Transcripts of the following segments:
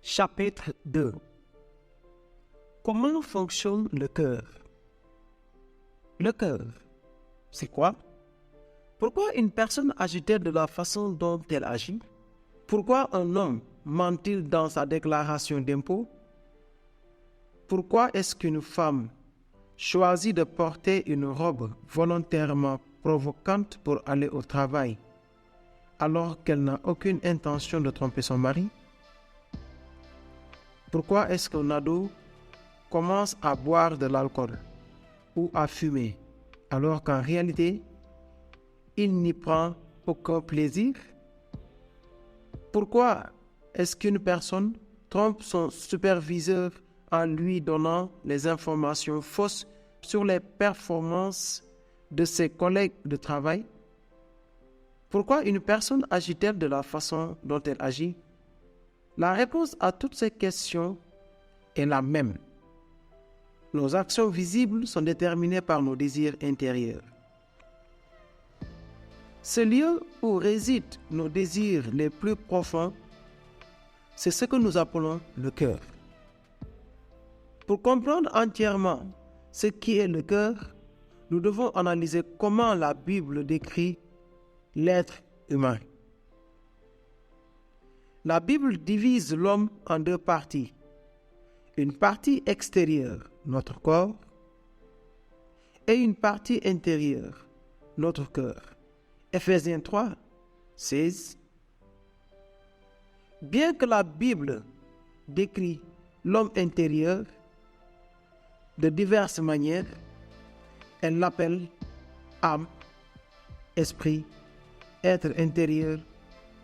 Chapitre 2. Comment fonctionne le cœur? Le cœur, c'est quoi? Pourquoi une personne agit-elle de la façon dont elle agit? Pourquoi un homme ment-il dans sa déclaration d'impôt? Pourquoi est-ce qu'une femme choisit de porter une robe volontairement provocante pour aller au travail alors qu'elle n'a aucune intention de tromper son mari? Pourquoi est-ce qu'un ado commence à boire de l'alcool ou à fumer alors qu'en réalité, il n'y prend aucun plaisir? Pourquoi est-ce qu'une personne trompe son superviseur en lui donnant les informations fausses sur les performances de ses collègues de travail? Pourquoi une personne agit-elle de la façon dont elle agit? La réponse à toutes ces questions est la même. Nos actions visibles sont déterminées par nos désirs intérieurs. Ce lieu où résident nos désirs les plus profonds, c'est ce que nous appelons le cœur. Pour comprendre entièrement ce qui est le cœur, nous devons analyser comment la Bible décrit l'être humain. La Bible divise l'homme en deux parties. Une partie extérieure, notre corps, et une partie intérieure, notre cœur. Ephésiens 3, 16. Bien que la Bible décrit l'homme intérieur de diverses manières, elle l'appelle âme, esprit, être intérieur,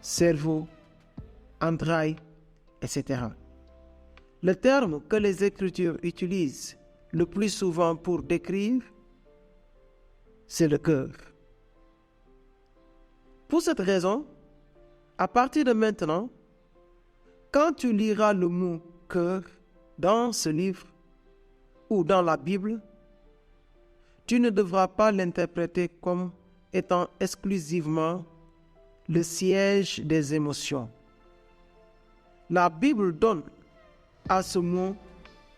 cerveau, entrailles, etc. Le terme que les Écritures utilisent le plus souvent pour décrire, c'est le cœur. Pour cette raison, à partir de maintenant, quand tu liras le mot « cœur » dans ce livre ou dans la Bible, tu ne devras pas l'interpréter comme étant exclusivement le siège des émotions. La Bible donne à ce mot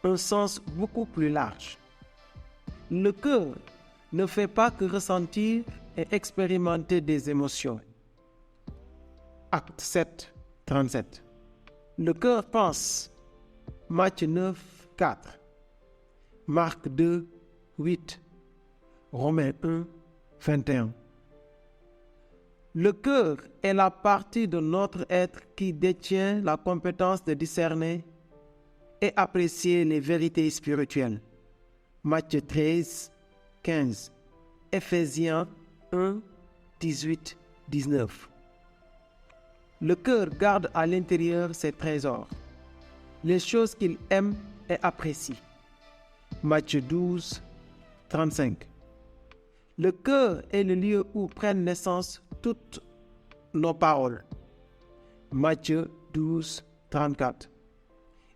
un sens beaucoup plus large. Le cœur ne fait pas que ressentir et expérimenter des émotions. Acte 7, 37. Le cœur pense. Matthieu 9, 4. Marc 2, 8. Romains 1, 21. Le cœur est la partie de notre être qui détient la compétence de discerner et apprécier les vérités spirituelles. Matthieu 13, 15. Ephésiens 1, 18, 19. Le cœur garde à l'intérieur ses trésors, les choses qu'il aime et apprécie. Matthieu 12, 35. Le cœur est le lieu où prennent naissance toutes nos paroles. Matthieu 12, 34.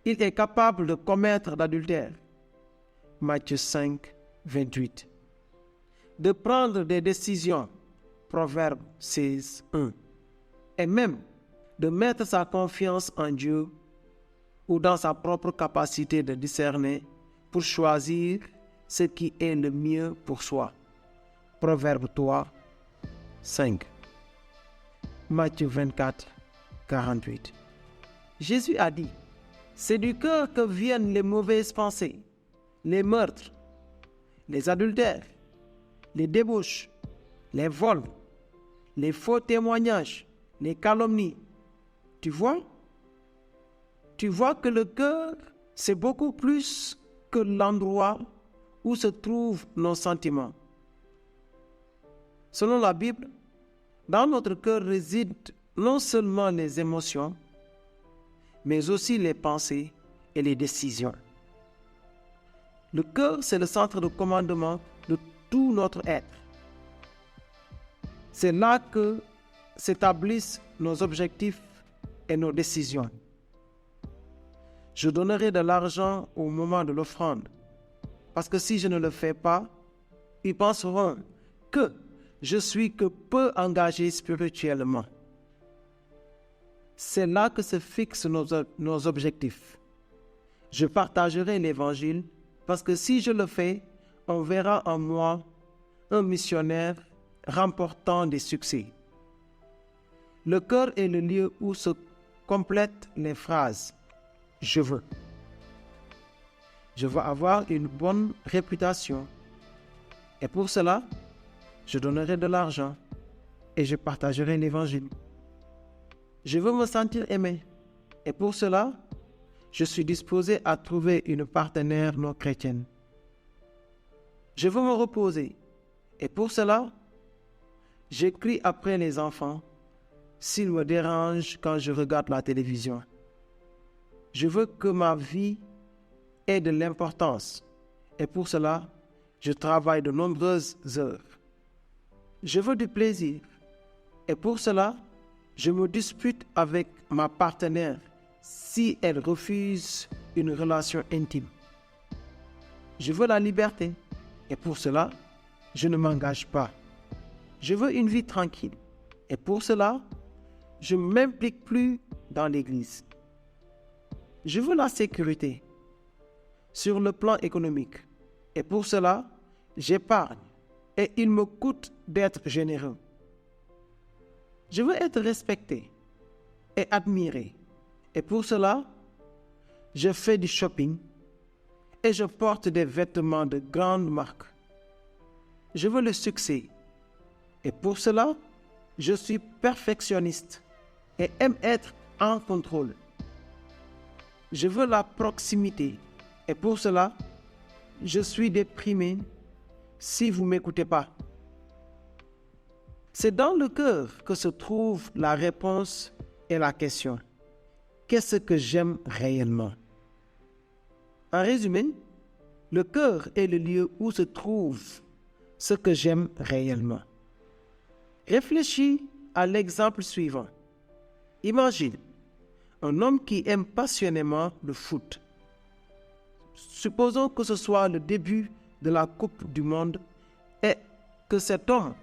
Il est capable de commettre l'adultère. Matthieu 5, 28. De prendre des décisions. Proverbe 16, 1. Et même de mettre sa confiance en Dieu ou dans sa propre capacité de discerner pour choisir ce qui est le mieux pour soi. Proverbe 3, 5. Matthieu 24, 48. Jésus a dit, c'est du cœur que viennent les mauvaises pensées, les meurtres, les adultères, les débauches, les vols, les faux témoignages, les calomnies. Tu vois que le cœur, c'est beaucoup plus que l'endroit où se trouvent nos sentiments. Selon la Bible, dans notre cœur résident non seulement les émotions, mais aussi les pensées et les décisions. Le cœur, c'est le centre de commandement de tout notre être. C'est là que s'établissent nos objectifs et nos décisions. Je donnerai de l'argent au moment de l'offrande, parce que si je ne le fais pas, ils penseront que je suis que peu engagé spirituellement. C'est là que se fixent nos objectifs. Je partagerai l'Évangile parce que si je le fais, on verra en moi un missionnaire remportant des succès. Le cœur est le lieu où se complètent les phrases « je veux ». Je veux avoir une bonne réputation et pour cela, je donnerai de l'argent et je partagerai l'Évangile. Je veux me sentir aimé et pour cela, je suis disposé à trouver une partenaire non chrétienne. Je veux me reposer et pour cela, j'écris après les enfants s'ils me dérangent quand je regarde la télévision. Je veux que ma vie ait de l'importance et pour cela, je travaille de nombreuses heures. Je veux du plaisir et pour cela, je me dispute avec ma partenaire si elle refuse une relation intime. Je veux la liberté et pour cela, je ne m'engage pas. Je veux une vie tranquille et pour cela, je ne m'implique plus dans l'Église. Je veux la sécurité sur le plan économique et pour cela, j'épargne et il me coûte d'être généreux. Je veux être respecté et admiré et pour cela, je fais du shopping et je porte des vêtements de grandes marques. Je veux le succès et pour cela, je suis perfectionniste et aime être en contrôle. Je veux la proximité et pour cela, je suis déprimé si vous ne m'écoutez pas. C'est dans le cœur que se trouve la réponse et la question. Qu'est-ce que j'aime réellement? En résumé, le cœur est le lieu où se trouve ce que j'aime réellement. Réfléchis à l'exemple suivant. Imagine un homme qui aime passionnément le foot. Supposons que ce soit le début de la Coupe du Monde et que cet homme,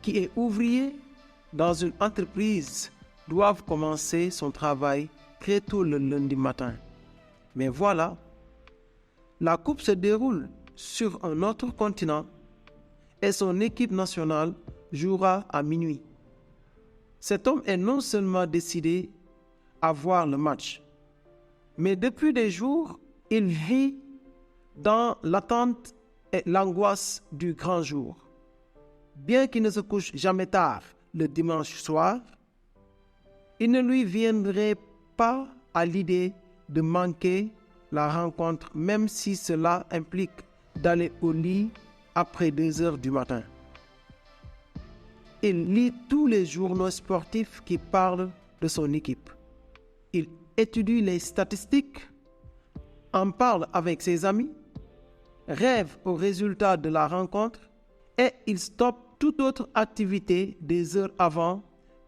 qui est ouvrier dans une entreprise, doive commencer son travail très tôt le lundi matin. Mais voilà, la Coupe se déroule sur un autre continent et son équipe nationale jouera à minuit. Cet homme est non seulement décidé à voir le match, mais depuis des jours, il vit dans l'attente et l'angoisse du grand jour. Bien qu'il ne se couche jamais tard le dimanche soir, il ne lui viendrait pas à l'idée de manquer la rencontre, même si cela implique d'aller au lit après 2 heures du matin. Il lit tous les journaux sportifs qui parlent de son équipe. Il étudie les statistiques, en parle avec ses amis, rêve au résultat de la rencontre et il stoppe toute autre activité des heures avant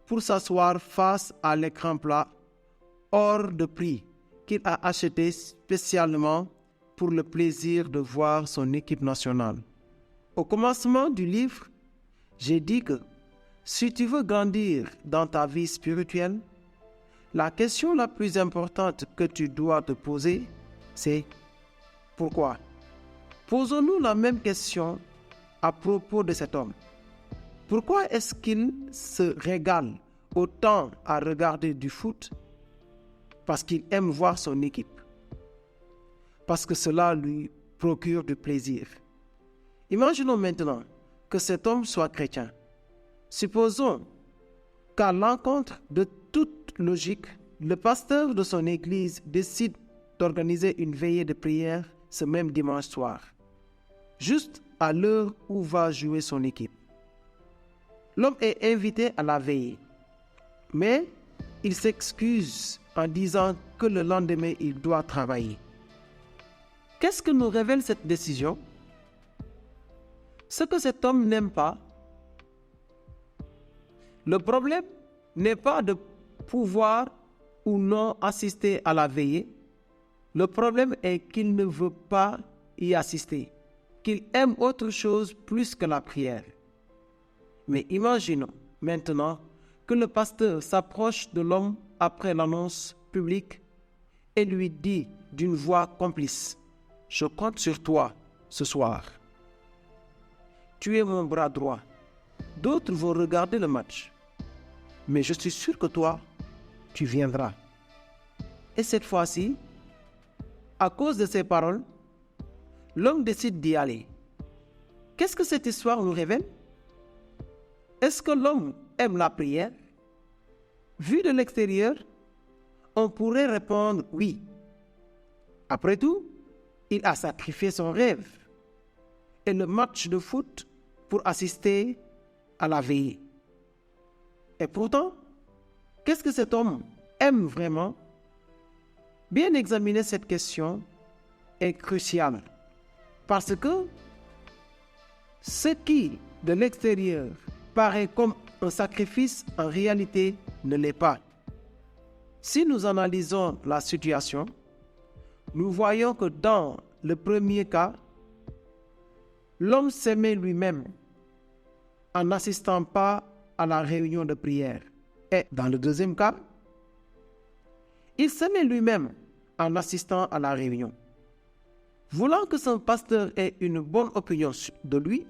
pour s'asseoir face à l'écran plat hors de prix qu'il a acheté spécialement pour le plaisir de voir son équipe nationale. Au commencement du livre, j'ai dit que si tu veux grandir dans ta vie spirituelle, la question la plus importante que tu dois te poser, c'est pourquoi? Posons-nous la même question à propos de cet homme. Pourquoi est-ce qu'il se régale autant à regarder du foot? Parce qu'il aime voir son équipe. Parce que cela lui procure du plaisir. Imaginons maintenant que cet homme soit chrétien. Supposons qu'à l'encontre de toute logique, le pasteur de son église décide d'organiser une veillée de prière ce même dimanche soir, juste à l'heure où va jouer son équipe. L'homme est invité à la veillée, mais il s'excuse en disant que le lendemain, il doit travailler. Qu'est-ce que nous révèle cette décision? Ce que cet homme n'aime pas. Le problème n'est pas de pouvoir ou non assister à la veillée. Le problème est qu'il ne veut pas y assister, qu'il aime autre chose plus que la prière. Mais imaginons maintenant que le pasteur s'approche de l'homme après l'annonce publique et lui dit d'une voix complice, « Je compte sur toi ce soir. Tu es mon bras droit. D'autres vont regarder le match. Mais je suis sûr que toi, tu viendras. » Et cette fois-ci, à cause de ces paroles, l'homme décide d'y aller. Qu'est-ce que cette histoire nous révèle? Est-ce que l'homme aime la prière? Vu de l'extérieur, on pourrait répondre oui. Après tout, il a sacrifié son rêve et le match de foot pour assister à la veillée. Et pourtant, qu'est-ce que cet homme aime vraiment? Bien examiner cette question est crucial parce que ce qui, de l'extérieur, paraît comme un sacrifice, en réalité, ne l'est pas. Si nous analysons la situation, nous voyons que dans le premier cas, l'homme s'aimait lui-même en n'assistant pas à la réunion de prière. Et dans le deuxième cas, il s'aimait lui-même en assistant à la réunion. Voulant que son pasteur ait une bonne opinion de lui,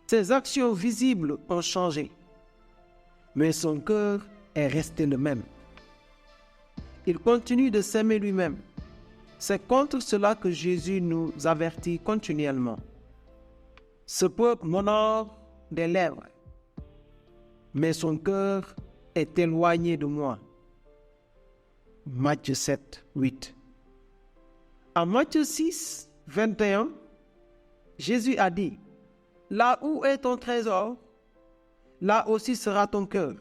ses actions visibles ont changé, mais son cœur est resté le même. Il continue de s'aimer lui-même. C'est contre cela que Jésus nous avertit continuellement. Ce peuple m'honore des lèvres, mais son cœur est éloigné de moi. Matthieu 7, 8. En Matthieu 6, 21, Jésus a dit, « Là où est ton trésor, là aussi sera ton cœur. »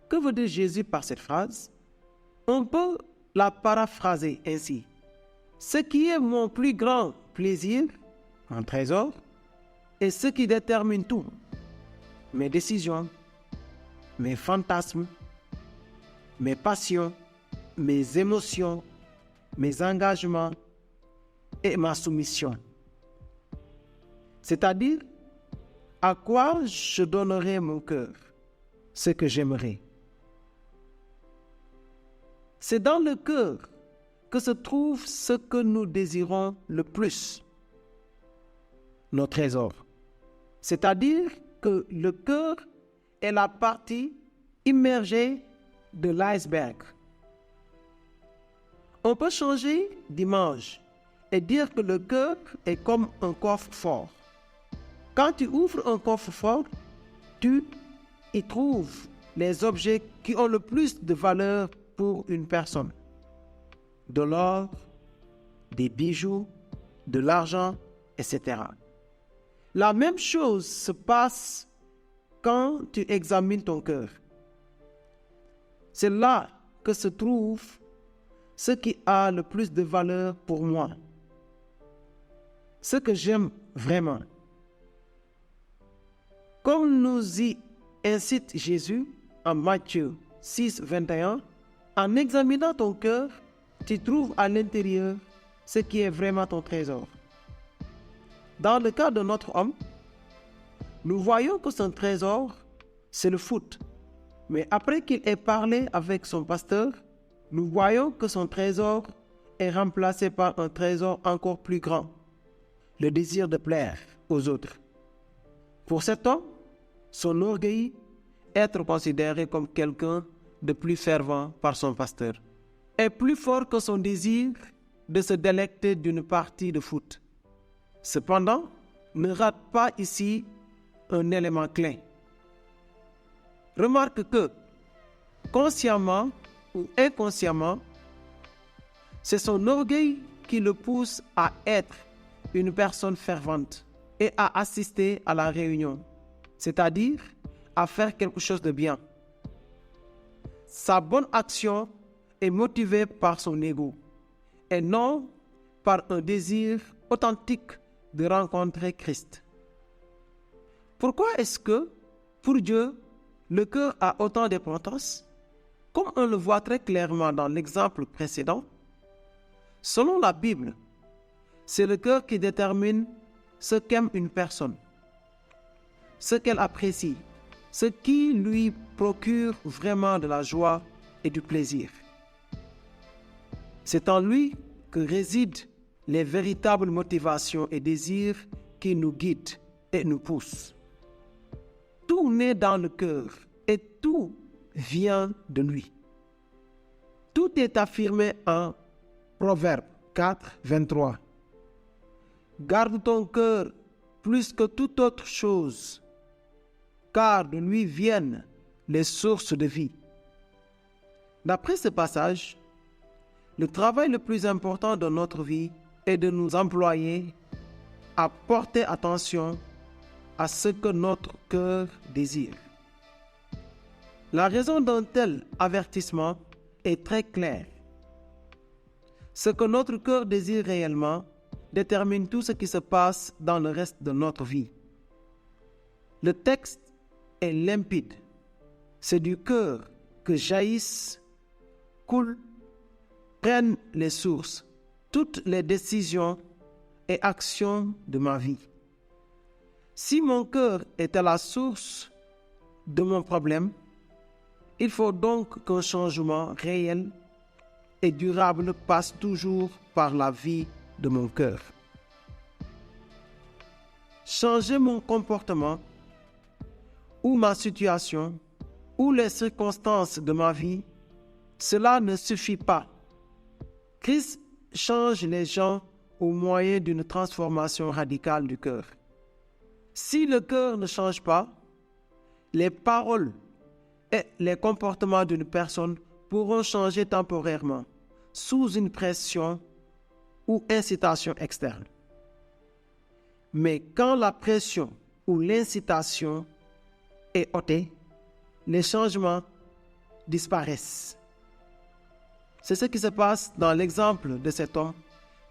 Que veut dire Jésus par cette phrase? On peut la paraphraser ainsi. Ce qui est mon plus grand plaisir, un trésor, est ce qui détermine tout. Mes décisions, mes fantasmes, mes passions, mes émotions, mes engagements et ma soumission. C'est-à-dire, à quoi je donnerai mon cœur, ce que j'aimerais. C'est dans le cœur que se trouve ce que nous désirons le plus, nos trésors. C'est-à-dire que le cœur est la partie immergée de l'iceberg. On peut changer d'image et dire que le cœur est comme un coffre-fort. Quand tu ouvres un coffre-fort, tu y trouves les objets qui ont le plus de valeur pour une personne. De l'or, des bijoux, de l'argent, etc. La même chose se passe quand tu examines ton cœur. C'est là que se trouve ce qui a le plus de valeur pour moi. Ce que j'aime vraiment. Comme nous y incite Jésus en Matthieu 6, 21, en examinant ton cœur, tu trouves à l'intérieur ce qui est vraiment ton trésor. Dans le cas de notre homme, nous voyons que son trésor, c'est le foot. Mais après qu'il ait parlé avec son pasteur, nous voyons que son trésor est remplacé par un trésor encore plus grand, le désir de plaire aux autres. Pour cet homme, son orgueil, être considéré comme quelqu'un de plus fervent par son pasteur, est plus fort que son désir de se délecter d'une partie de foot. Cependant, ne rate pas ici un élément clé. Remarque que, consciemment ou inconsciemment, c'est son orgueil qui le pousse à être une personne fervente et à assister à la réunion, c'est-à-dire à faire quelque chose de bien. Sa bonne action est motivée par son ego et non par un désir authentique de rencontrer Christ. Pourquoi est-ce que, pour Dieu, le cœur a autant d'importance? Comme on le voit très clairement dans l'exemple précédent, selon la Bible, c'est le cœur qui détermine ce qu'aime une personne, ce qu'elle apprécie, ce qui lui procure vraiment de la joie et du plaisir. C'est en lui que résident les véritables motivations et désirs qui nous guident et nous poussent. Tout naît dans le cœur et tout vient de lui. Tout est affirmé en Proverbe 4, 23. Garde ton cœur plus que toute autre chose, car de lui viennent les sources de vie. D'après ce passage, le travail le plus important de notre vie est de nous employer à porter attention à ce que notre cœur désire. La raison d'un tel avertissement est très claire. Ce que notre cœur désire réellement détermine tout ce qui se passe dans le reste de notre vie. Le texte est limpide. C'est du cœur que jaillissent, coulent, prennent les sources, toutes les décisions et actions de ma vie. Si mon cœur est à la source de mon problème, il faut donc qu'un changement réel et durable passe toujours par la vie de mon cœur. Changer mon comportement ou ma situation ou les circonstances de ma vie, cela ne suffit pas. Christ change les gens au moyen d'une transformation radicale du cœur. Si le cœur ne change pas, les paroles et les comportements d'une personne pourront changer temporairement sous une pression ou incitation externe. Mais quand la pression ou l'incitation est ôtée, les changements disparaissent. C'est ce qui se passe dans l'exemple de cet homme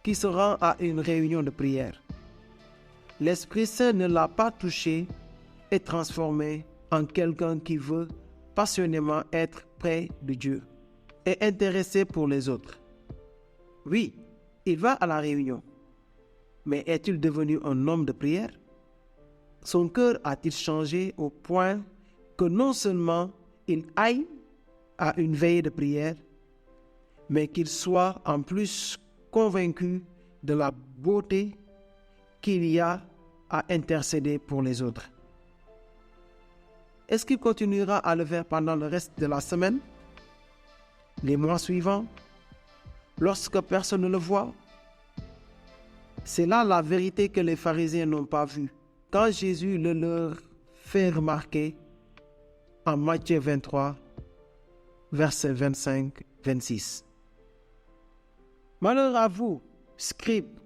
qui se rend à une réunion de prière. L'Esprit Saint ne l'a pas touché et transformé en quelqu'un qui veut passionnément être près de Dieu et intéressé pour les autres. Oui, il va à la réunion, mais est-il devenu un homme de prière? Son cœur a-t-il changé au point que non seulement il aille à une veillée de prière, mais qu'il soit en plus convaincu de la beauté qu'il y a à intercéder pour les autres? Est-ce qu'il continuera à le faire pendant le reste de la semaine, les mois suivants, lorsque personne ne le voit? C'est là la vérité que les pharisiens n'ont pas vue. Quand Jésus le leur fait remarquer en Matthieu 23, versets 25-26. Malheur à vous, scribes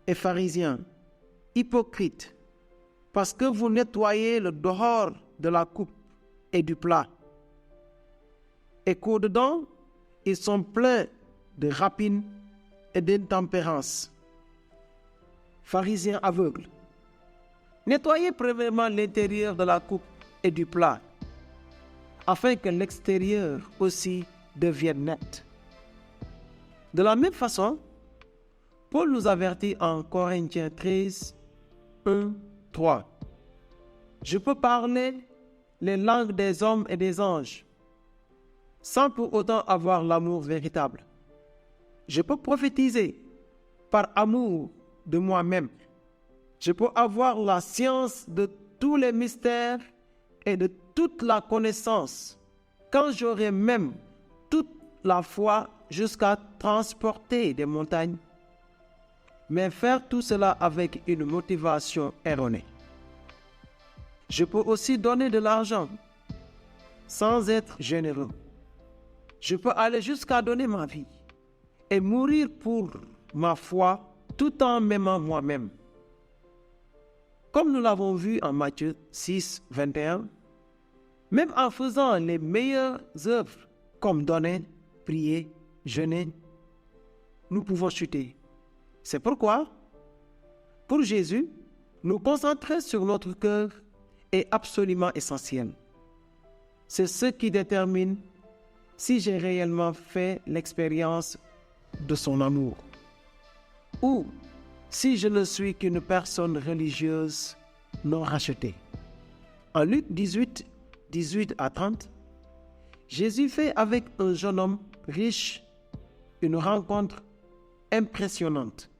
et pharisiens, hypocrites, parce que vous nettoyez le dehors de la coupe et du plat, et qu'au-dedans, ils sont pleins de rapines et d'intempérance. Pharisiens aveugles, nettoyez premièrement l'intérieur de la coupe et du plat, afin que l'extérieur aussi devienne net. De la même façon, Paul nous avertit en Corinthiens 13, 1, 3. Je peux parler les langues des hommes et des anges, sans pour autant avoir l'amour véritable. Je peux prophétiser par amour de moi-même. Je peux avoir la science de tous les mystères et de toute la connaissance, quand j'aurai même toute la foi jusqu'à transporter des montagnes. Mais faire tout cela avec une motivation erronée. Je peux aussi donner de l'argent sans être généreux. Je peux aller jusqu'à donner ma vie et mourir pour ma foi tout en m'aimant moi-même. Comme nous l'avons vu en Matthieu 6, 21, même en faisant les meilleures œuvres comme donner, prier, jeûner, nous pouvons chuter. C'est pourquoi, pour Jésus, nous concentrer sur notre cœur est absolument essentiel. C'est ce qui détermine si j'ai réellement fait l'expérience de son amour ou si je ne suis qu'une personne religieuse non rachetée. En Luc 18, 18 à 30, Jésus fait avec un jeune homme riche une rencontre impressionnante.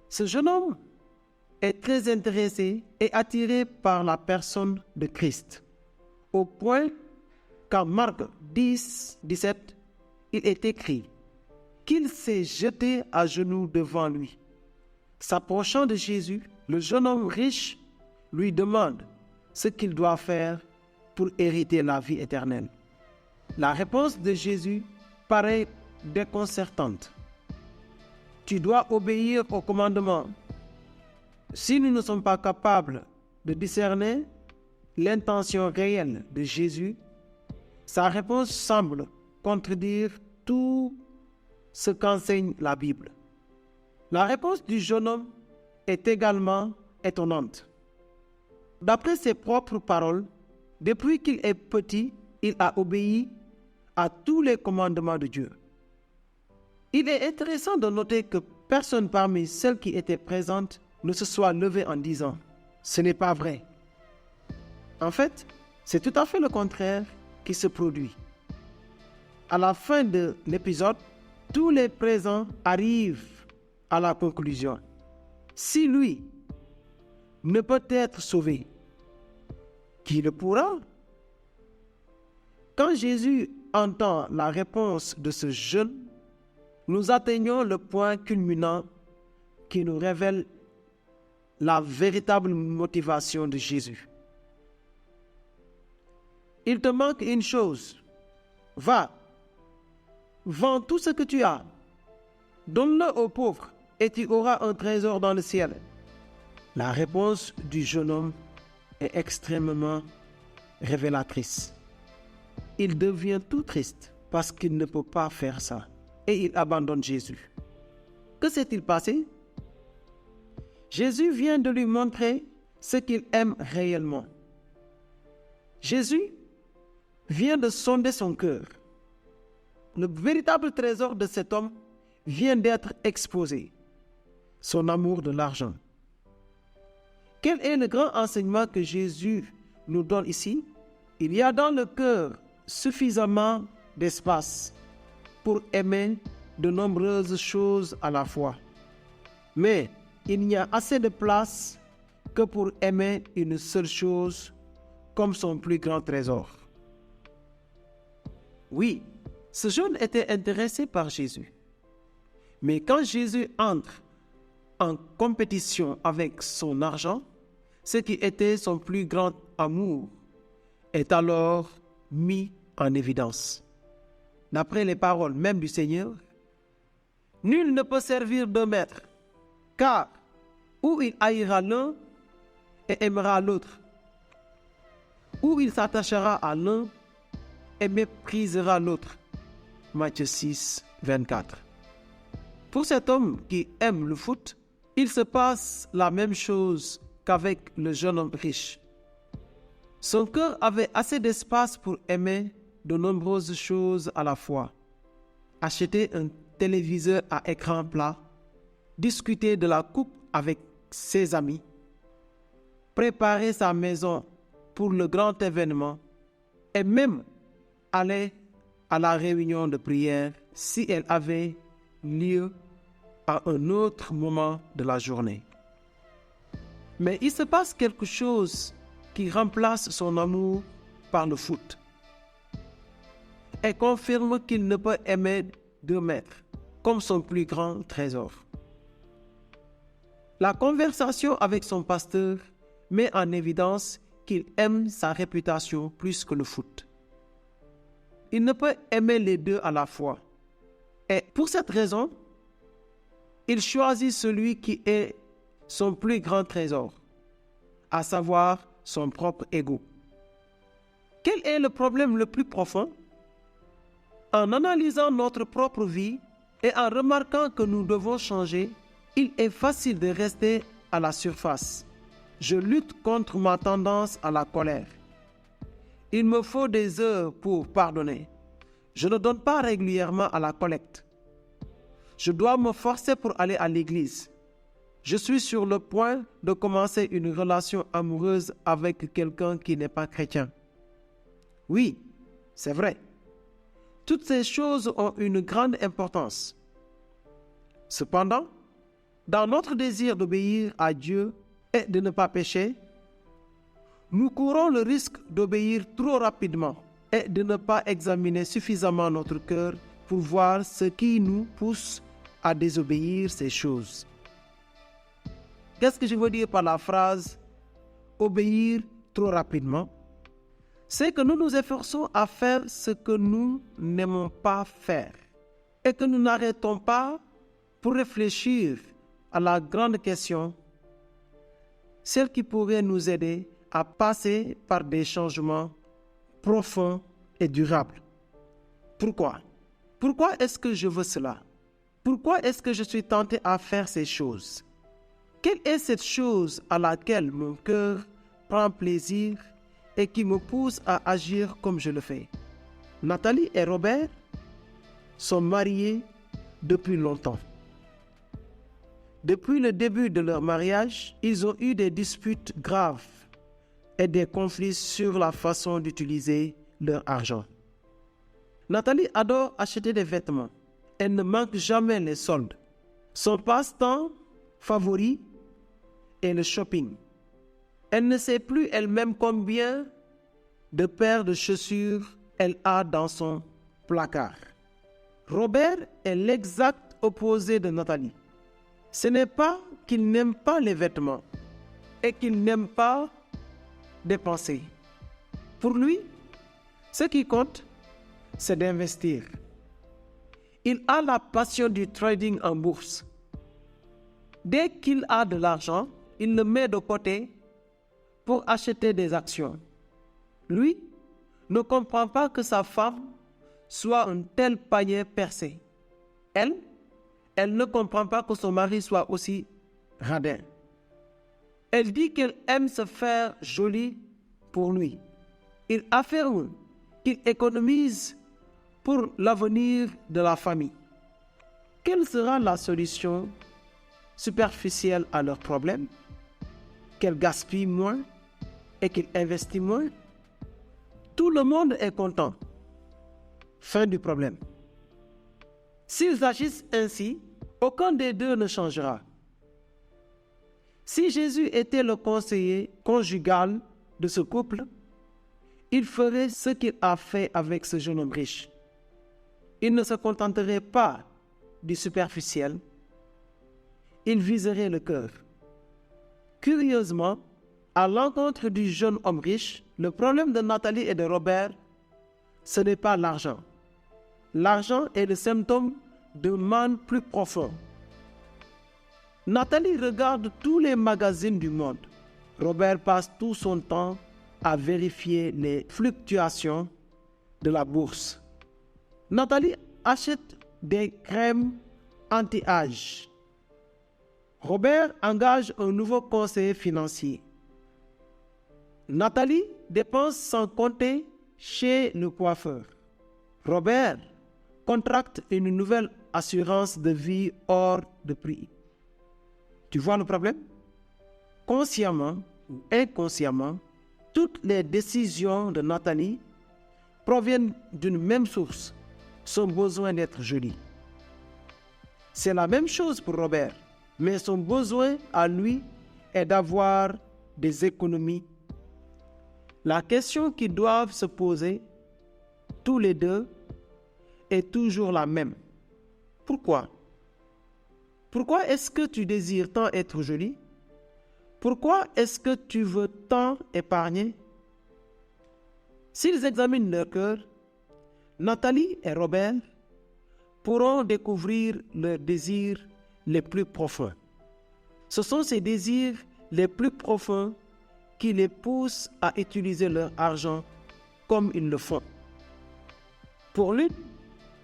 Ce jeune homme est très intéressé et attiré par la personne de Christ, au point qu'en Marc 10, 17, il est écrit qu'il s'est jeté à genoux devant lui. S'approchant de Jésus, le jeune homme riche lui demande ce qu'il doit faire pour hériter la vie éternelle. La réponse de Jésus paraît déconcertante. Tu dois obéir au commandement. Si nous ne sommes pas capables de discerner l'intention réelle de Jésus, sa réponse semble contredire tout ce qu'enseigne la Bible. La réponse du jeune homme est également étonnante. D'après ses propres paroles, depuis qu'il est petit, il a obéi à tous les commandements de Dieu. Il est intéressant de noter que personne parmi celles qui étaient présentes ne se soit levé en disant « Ce n'est pas vrai ». En fait, c'est tout à fait le contraire qui se produit. À la fin de l'épisode, tous les présents arrivent à la conclusion. Si lui ne peut être sauvé, qui le pourra? Quand Jésus entend la réponse de ce jeune, nous atteignons le point culminant qui nous révèle la véritable motivation de Jésus. Il te manque une chose. Va, vends tout ce que tu as, donne-le aux pauvres et tu auras un trésor dans le ciel. La réponse du jeune homme est extrêmement révélatrice. Il devient tout triste parce qu'il ne peut pas faire ça et il abandonne Jésus. Que s'est-il passé? Jésus vient de lui montrer ce qu'il aime réellement. Jésus vient de sonder son cœur. Le véritable trésor de cet homme vient d'être exposé, son amour de l'argent. Quel est le grand enseignement que Jésus nous donne ici? Il y a dans le cœur suffisamment d'espace pour aimer de nombreuses choses à la fois. Mais il n'y a assez de place que pour aimer une seule chose comme son plus grand trésor. Oui, ce jeune était intéressé par Jésus. Mais quand Jésus entre en compétition avec son argent, ce qui était son plus grand amour est alors mis en évidence. D'après les paroles même du Seigneur, nul ne peut servir deux maîtres, car ou il haïra l'un et aimera l'autre, ou il s'attachera à l'un et méprisera l'autre. Matthieu 6, 24. Pour cet homme qui aime le foot, il se passe la même chose qu'avec le jeune homme riche. Son cœur avait assez d'espace pour aimer de nombreuses choses à la fois. Acheter un téléviseur à écran plat, discuter de la coupe avec ses amis, préparer sa maison pour le grand événement et même aller à la réunion de prière si elle avait lieu à un autre moment de la journée. Mais il se passe quelque chose qui remplace son amour par le foot et confirme qu'il ne peut aimer deux maîtres comme son plus grand trésor. La conversation avec son pasteur met en évidence qu'il aime sa réputation plus que le foot. Il ne peut aimer les deux à la fois. Et pour cette raison, il choisit celui qui est son plus grand trésor, à savoir son propre ego. Quel est le problème le plus profond? En analysant notre propre vie et en remarquant que nous devons changer, il est facile de rester à la surface. Je lutte contre ma tendance à la colère. Il me faut des heures pour pardonner. Je ne donne pas régulièrement à la collecte. Je dois me forcer pour aller à l'église. Je suis sur le point de commencer une relation amoureuse avec quelqu'un qui n'est pas chrétien. Oui, c'est vrai. Toutes ces choses ont une grande importance. Cependant, dans notre désir d'obéir à Dieu et de ne pas pécher, nous courons le risque d'obéir trop rapidement et de ne pas examiner suffisamment notre cœur pour voir ce qui nous pousse à désobéir ces choses. Qu'est-ce que je veux dire par la phrase « obéir trop rapidement » ? C'est que nous nous efforçons à faire ce que nous n'aimons pas faire et que nous n'arrêtons pas pour réfléchir à la grande question, celle qui pourrait nous aider à passer par des changements profonds et durables. Pourquoi? Pourquoi est-ce que je veux cela? Pourquoi est-ce que je suis tenté à faire ces choses? Quelle est cette chose à laquelle mon cœur prend plaisir et qui me pousse à agir comme je le fais? Nathalie et Robert sont mariés depuis longtemps. Depuis le début de leur mariage, ils ont eu des disputes graves et des conflits sur la façon d'utiliser leur argent. Nathalie adore acheter des vêtements. Elle ne manque jamais les soldes. Son passe-temps favori est le shopping. Elle ne sait plus elle-même combien de paires de chaussures elle a dans son placard. Robert est l'exact opposé de Nathalie. Ce n'est pas qu'il n'aime pas les vêtements et qu'il n'aime pas dépenser. Pour lui, ce qui compte, c'est d'investir. Il a la passion du trading en bourse. Dès qu'il a de l'argent, il le met de côté pour acheter des actions. Lui ne comprend pas que sa femme soit un tel panier percé. Elle ne comprend pas que son mari soit aussi radin. Elle dit qu'elle aime se faire jolie pour lui. Il affirme qu'il économise pour l'avenir de la famille. Quelle sera la solution superficielle à leurs problèmes? Qu'elle gaspille moins et qu'il investit moins? Tout le monde est content. Fin du problème. S'ils agissent ainsi, aucun des deux ne changera. Si Jésus était le conseiller conjugal de ce couple, il ferait ce qu'il a fait avec ce jeune homme riche. Il ne se contenterait pas du superficiel, il viserait le cœur. Curieusement, à l'encontre du jeune homme riche, le problème de Nathalie et de Robert, ce n'est pas l'argent. L'argent est le symptôme d'un mal plus profond. Nathalie regarde tous les magazines du monde. Robert passe tout son temps à vérifier les fluctuations de la bourse. Nathalie achète des crèmes anti-âge. Robert engage un nouveau conseiller financier. Nathalie dépense sans compter chez le coiffeur. Robert contracte une nouvelle assurance de vie hors de prix. Tu vois le problème? Consciemment ou inconsciemment, toutes les décisions de Nathalie proviennent d'une même source, son besoin d'être jolie. C'est la même chose pour Robert, mais son besoin à lui est d'avoir des économies. La question qu'ils doivent se poser, tous les deux, est toujours la même. Pourquoi? Pourquoi est-ce que tu désires tant être jolie? Pourquoi est-ce que tu veux tant épargner? S'ils examinent leur cœur, Nathalie et Robert pourront découvrir leurs désirs les plus profonds. Ce sont ces désirs les plus profonds qui les poussent à utiliser leur argent comme ils le font. Pour l'une,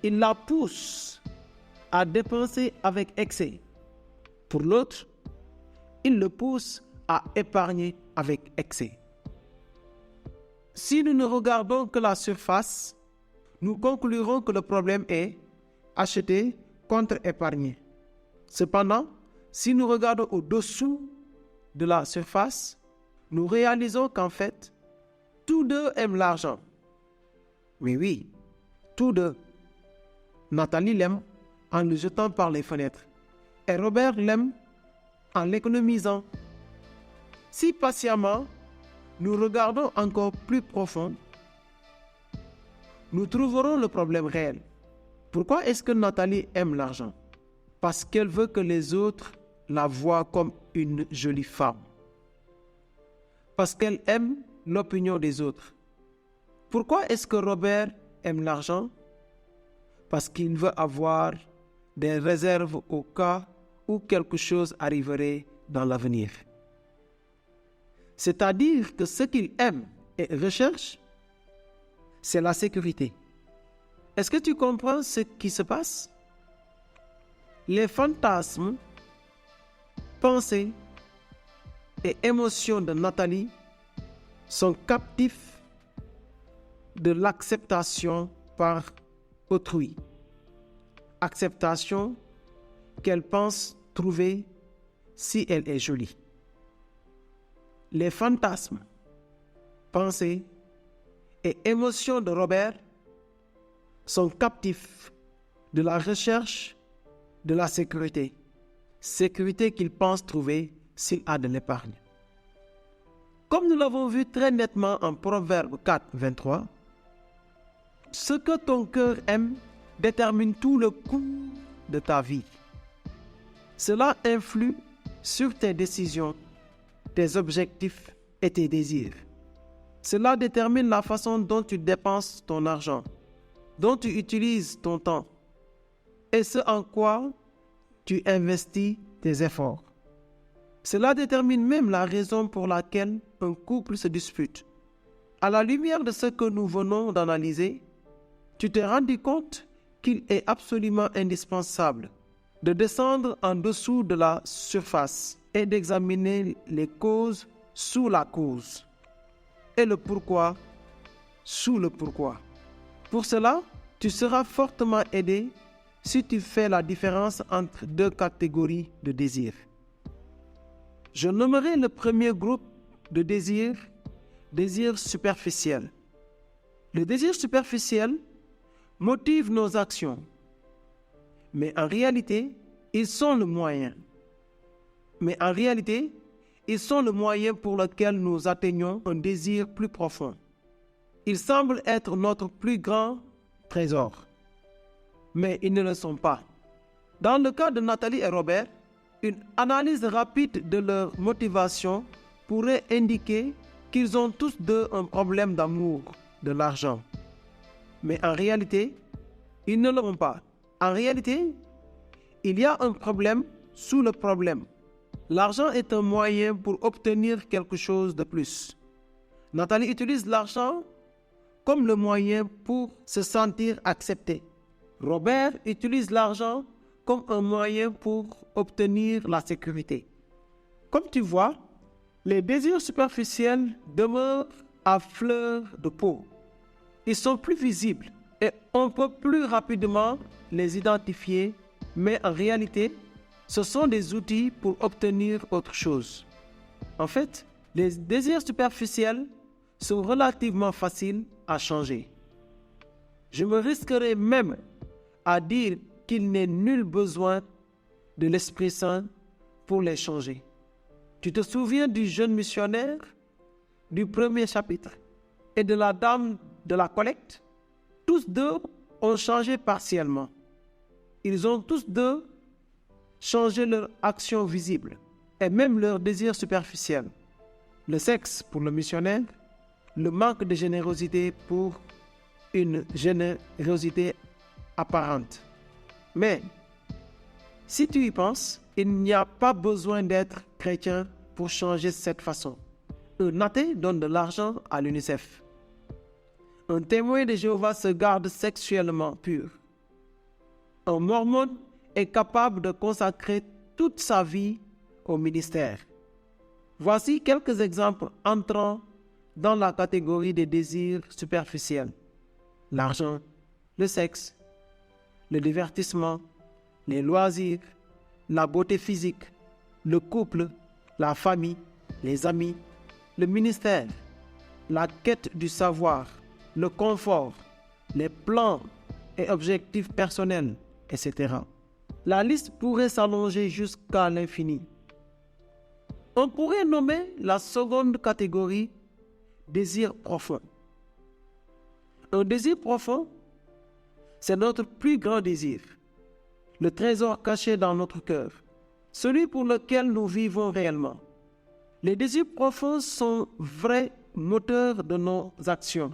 il la pousse à dépenser avec excès. Pour l'autre, il le pousse à épargner avec excès. Si nous ne regardons que la surface, nous conclurons que le problème est acheter contre épargner. Cependant, si nous regardons au-dessous de la surface, nous réalisons qu'en fait, tous deux aiment l'argent. Mais oui, tous deux. Nathalie l'aime en le jetant par les fenêtres. Et Robert l'aime en l'économisant. Si patiemment, nous regardons encore plus profond, nous trouverons le problème réel. Pourquoi est-ce que Nathalie aime l'argent? Parce qu'elle veut que les autres la voient comme une jolie femme. Parce qu'elle aime l'opinion des autres. Pourquoi est-ce que Robert aime l'argent? Parce qu'il veut avoir des réserves au cas où quelque chose arriverait dans l'avenir. C'est-à-dire que ce qu'il aime et recherche, c'est la sécurité. Est-ce que tu comprends ce qui se passe? Les fantasmes, pensées et émotions de Nathalie sont captifs de l'acceptation par autrui. Acceptation qu'elle pense trouver si elle est jolie. Les fantasmes, pensées et émotions de Robert sont captifs de la recherche de la sécurité. Sécurité qu'il pense trouver s'il a de l'épargne. Comme nous l'avons vu très nettement en Proverbe 4, 23, ce que ton cœur aime détermine tout le cours de ta vie. Cela influe sur tes décisions, tes objectifs et tes désirs. Cela détermine la façon dont tu dépenses ton argent, dont tu utilises ton temps et ce en quoi tu investis tes efforts. Cela détermine même la raison pour laquelle un couple se dispute. À la lumière de ce que nous venons d'analyser, tu t'es rendu compte qu'il est absolument indispensable de descendre en dessous de la surface et d'examiner les causes sous la cause et le pourquoi sous le pourquoi. Pour cela, tu seras fortement aidé si tu fais la différence entre deux catégories de désirs. Je nommerai le premier groupe de désirs, désir superficiel. Le désir superficiel motive nos actions, mais en réalité, ils sont le moyen. Pour lequel nous atteignons un désir plus profond. Ils semblent être notre plus grand trésor, mais ils ne le sont pas. Dans le cas de Nathalie et Robert, une analyse rapide de leur motivation pourrait indiquer qu'ils ont tous deux un problème d'amour de l'argent. Mais en réalité, ils ne l'ont pas. En réalité, il y a un problème sous le problème. L'argent est un moyen pour obtenir quelque chose de plus. Nathalie utilise l'argent comme le moyen pour se sentir accepté. Robert utilise l'argent comme un moyen pour obtenir la sécurité. Comme tu vois, les désirs superficiels demeurent à fleur de peau. Ils sont plus visibles et on peut plus rapidement les identifier, mais en réalité, ce sont des outils pour obtenir autre chose. En fait, les désirs superficiels sont relativement faciles à changer. Je me risquerais même à dire qu'il n'est nul besoin de l'Esprit Saint pour les changer. Tu te souviens du jeune missionnaire du premier chapitre et de la dame de la collecte? Tous deux ont changé partiellement. Ils ont tous deux changé leur action visible et même leur désir superficiel. Le sexe pour le missionnaire, le manque de générosité pour une générosité apparente. Mais, si tu y penses, il n'y a pas besoin d'être chrétien pour changer cette façon. Un athée donne de l'argent à l'UNICEF. Un témoin de Jéhovah se garde sexuellement pur. Un mormon est capable de consacrer toute sa vie au ministère. Voici quelques exemples entrant dans la catégorie des désirs superficiels. L'argent, le sexe, le divertissement, les loisirs, la beauté physique, le couple, la famille, les amis, le ministère, la quête du savoir, le confort, les plans et objectifs personnels, etc. La liste pourrait s'allonger jusqu'à l'infini. On pourrait nommer la seconde catégorie désir profond. Un désir profond, c'est notre plus grand désir, le trésor caché dans notre cœur, celui pour lequel nous vivons réellement. Les désirs profonds sont vrais moteurs de nos actions.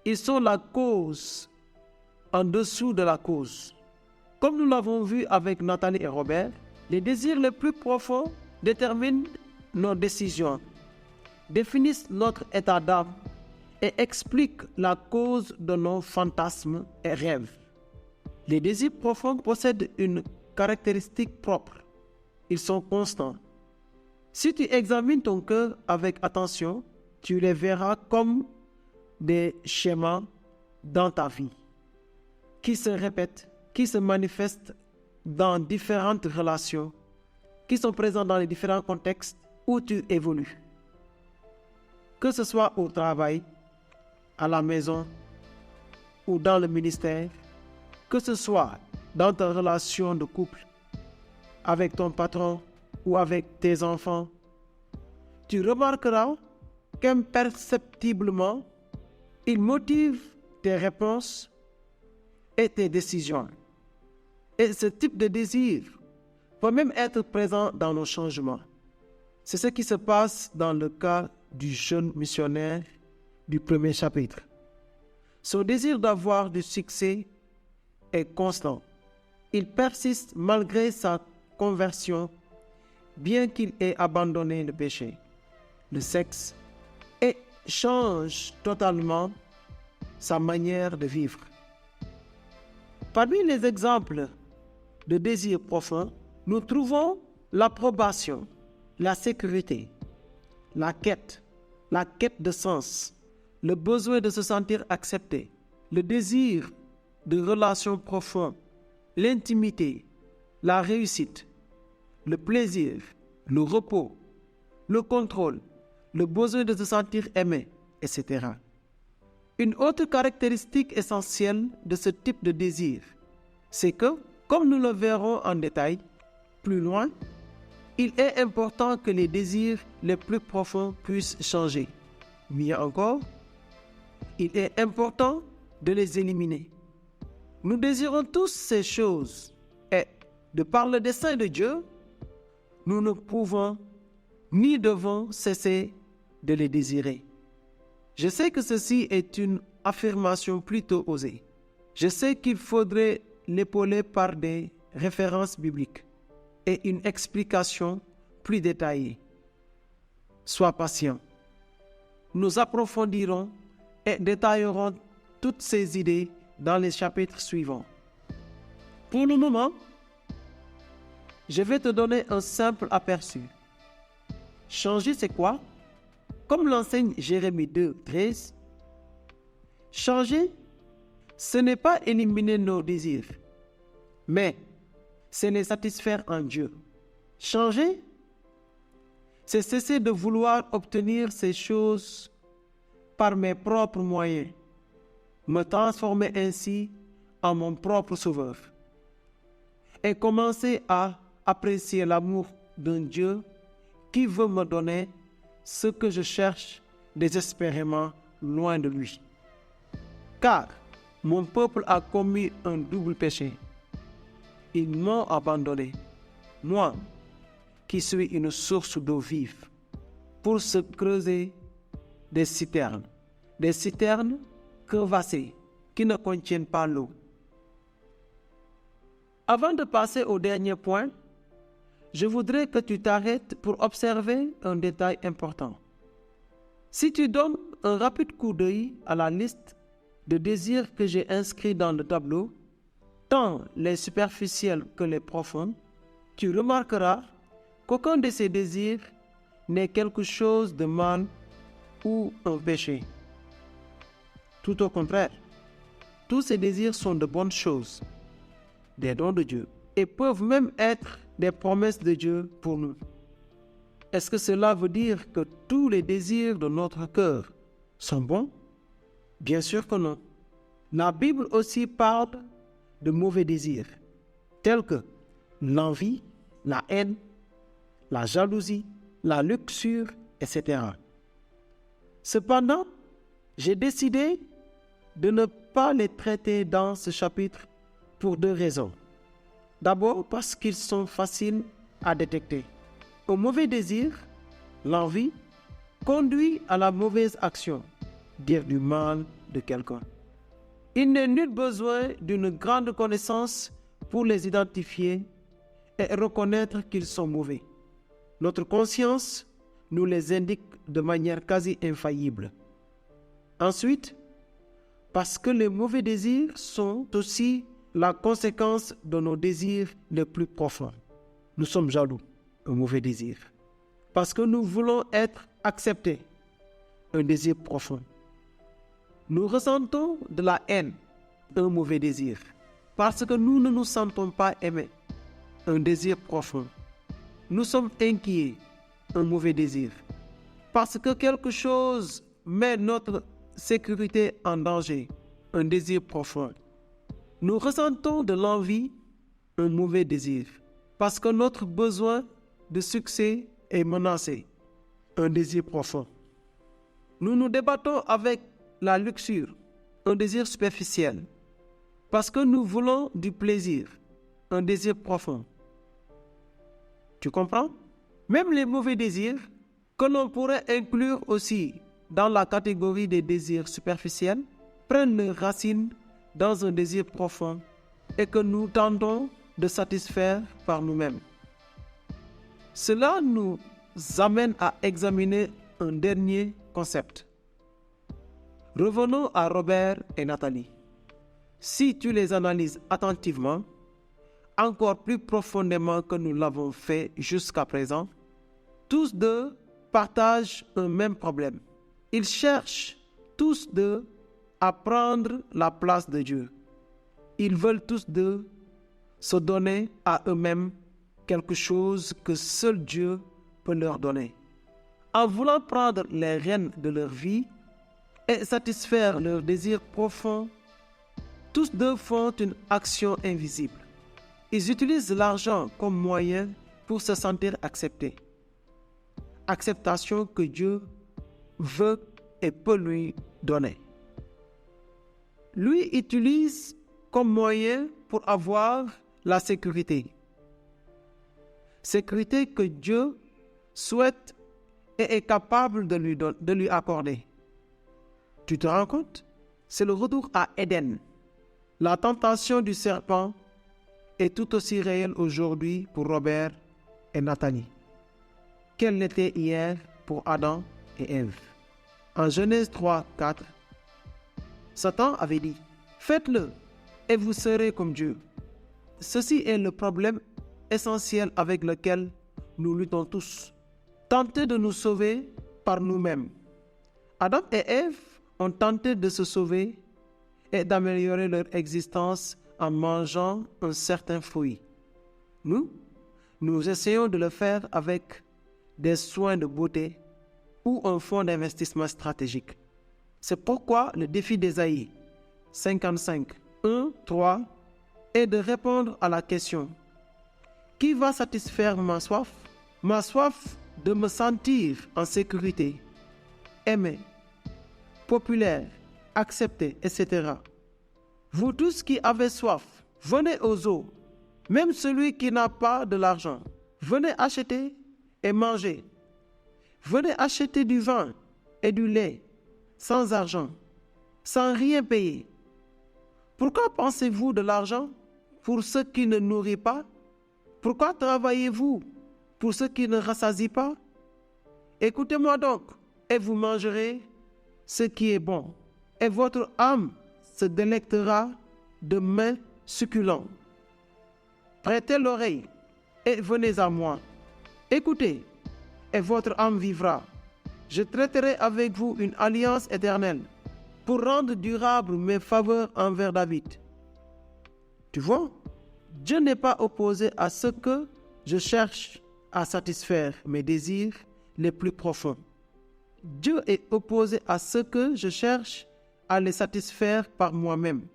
Ils sont la cause en dessous de la cause. Comme nous l'avons vu avec Nathalie et Robert, les désirs les plus profonds déterminent nos décisions, définissent notre état d'âme et expliquent la cause de nos fantasmes et rêves. Les désirs profonds possèdent une caractéristique propre. Ils sont constants. Si tu examines ton cœur avec attention, tu les verras comme des schémas dans ta vie, qui se répètent, qui se manifestent dans différentes relations, qui sont présents dans les différents contextes où tu évolues. Que ce soit au travail, à la maison ou dans le ministère, que ce soit dans ta relation de couple, avec ton patron ou avec tes enfants, tu remarqueras qu'imperceptiblement, ils motivent tes réponses et tes décisions. Et ce type de désir peut même être présent dans nos changements. C'est ce qui se passe dans le cas du jeune missionnaire du premier chapitre. Son désir d'avoir du succès est constant. Il persiste malgré sa conversion, bien qu'il ait abandonné le péché, le sexe, et change totalement sa manière de vivre. Parmi les exemples de désir profond, nous trouvons l'approbation, la sécurité, la quête de sens, le besoin de se sentir accepté, le désir de relations profondes, l'intimité, la réussite, le plaisir, le repos, le contrôle, le besoin de se sentir aimé, etc. Une autre caractéristique essentielle de ce type de désir, c'est que, comme nous le verrons en détail plus loin, il est important que les désirs les plus profonds puissent changer. Mieux encore, il est important de les éliminer. Nous désirons tous ces choses et, de par le dessein de Dieu, nous ne pouvons ni devons cesser de les désirer. Je sais que ceci est une affirmation plutôt osée. Je sais qu'il faudrait l'épauler par des références bibliques et une explication plus détaillée. Sois patient. Nous approfondirons et détaillerons toutes ces idées dans les chapitres suivants. Pour le moment, je vais te donner un simple aperçu. Changer, c'est quoi? Comme l'enseigne Jérémie 2:13, changer, ce n'est pas éliminer nos désirs, mais c'est les satisfaire en Dieu. Changer, c'est cesser de vouloir obtenir ces choses par mes propres moyens, me transformer ainsi en mon propre sauveur et commencer à apprécier l'amour d'un Dieu qui veut me donner ce que je cherche désespérément loin de lui. Car mon peuple a commis un double péché. Ils m'ont abandonné, moi qui suis une source d'eau vive, pour se creuser des citernes crevassées qui ne contiennent pas l'eau. Avant de passer au dernier point, je voudrais que tu t'arrêtes pour observer un détail important. Si tu donnes un rapide coup d'œil à la liste de désirs que j'ai inscrits dans le tableau, tant les superficiels que les profonds, tu remarqueras qu'aucun de ces désirs n'est quelque chose de mal ou un péché. Tout au contraire, tous ces désirs sont de bonnes choses, des dons de Dieu, et peuvent même être des promesses de Dieu pour nous. Est-ce que cela veut dire que tous les désirs de notre cœur sont bons? Bien sûr que non. La Bible aussi parle de mauvais désirs, tels que l'envie, la haine, la jalousie, la luxure, etc. Cependant, j'ai décidé de ne pas les traiter dans ce chapitre pour 2 raisons. D'abord, parce qu'ils sont faciles à détecter. Un mauvais désir, l'envie, conduit à la mauvaise action, dire du mal de quelqu'un. Il n'est nul besoin d'une grande connaissance pour les identifier et reconnaître qu'ils sont mauvais. Notre conscience nous les indique de manière quasi infaillible. Ensuite, parce que les mauvais désirs sont aussi la conséquence de nos désirs les plus profonds. Nous sommes jaloux, un mauvais désir. Parce que nous voulons être acceptés, un désir profond. Nous ressentons de la haine, un mauvais désir. Parce que nous ne nous sentons pas aimés, un désir profond. Nous sommes inquiets, un mauvais désir. Parce que quelque chose met notre sécurité en danger, un désir profond. Nous ressentons de l'envie, un mauvais désir. Parce que notre besoin de succès est menacé, un désir profond. Nous nous débattons avec la luxure, un désir superficiel. Parce que nous voulons du plaisir, un désir profond. Tu comprends? Même les mauvais désirs, que l'on pourrait inclure aussi dans la catégorie des désirs superficiels, prennent leurs racines dans un désir profond et que nous tentons de satisfaire par nous-mêmes. Cela nous amène à examiner un dernier concept. Revenons à Robert et Nathalie. Si tu les analyses attentivement, encore plus profondément que nous l'avons fait jusqu'à présent, tous deux partagent un même problème. Ils cherchent tous deux à prendre la place de Dieu. Ils veulent tous deux se donner à eux-mêmes quelque chose que seul Dieu peut leur donner. En voulant prendre les rênes de leur vie et satisfaire leurs désirs profonds, tous deux font une action invisible. Ils utilisent l'argent comme moyen pour se sentir acceptés. Acceptation que Dieu veut et peut lui donner. Lui utilise comme moyen pour avoir la sécurité. Sécurité que Dieu souhaite et est capable de lui accorder. Tu te rends compte? C'est le retour à Éden. La tentation du serpent est tout aussi réelle aujourd'hui pour Robert et Nathalie qu'elle l'était hier pour Adam et Ève. En Genèse 3, 4, Satan avait dit « Faites-le et vous serez comme Dieu ». Ceci est le problème essentiel avec lequel nous luttons tous. Tenter de nous sauver par nous-mêmes. Adam et Ève ont tenté de se sauver et d'améliorer leur existence en mangeant un certain fruit. Nous essayons de le faire avec des soins de beauté ou un fonds d'investissement stratégique. C'est pourquoi le défi d'Ésaïe 55, 1, 3 est de répondre à la question: qui va satisfaire ma soif? Ma soif de me sentir en sécurité, aimé, populaire, accepté, etc. Vous tous qui avez soif, venez aux eaux. Même celui qui n'a pas de l'argent, venez acheter et manger. Venez acheter du vin et du lait, sans argent, sans rien payer. Pourquoi pensez-vous de l'argent pour ceux qui ne nourrissent pas? Pourquoi travaillez-vous pour ceux qui ne rassasient pas? Écoutez-moi donc, et vous mangerez ce qui est bon, et votre âme se délectera de mets succulents. Prêtez l'oreille et venez à moi. Écoutez, et votre âme vivra. Je traiterai avec vous une alliance éternelle pour rendre durable mes faveurs envers David. Tu vois, Dieu n'est pas opposé à ce que je cherche à satisfaire mes désirs les plus profonds. Dieu est opposé à ce que je cherche à les satisfaire par moi-même.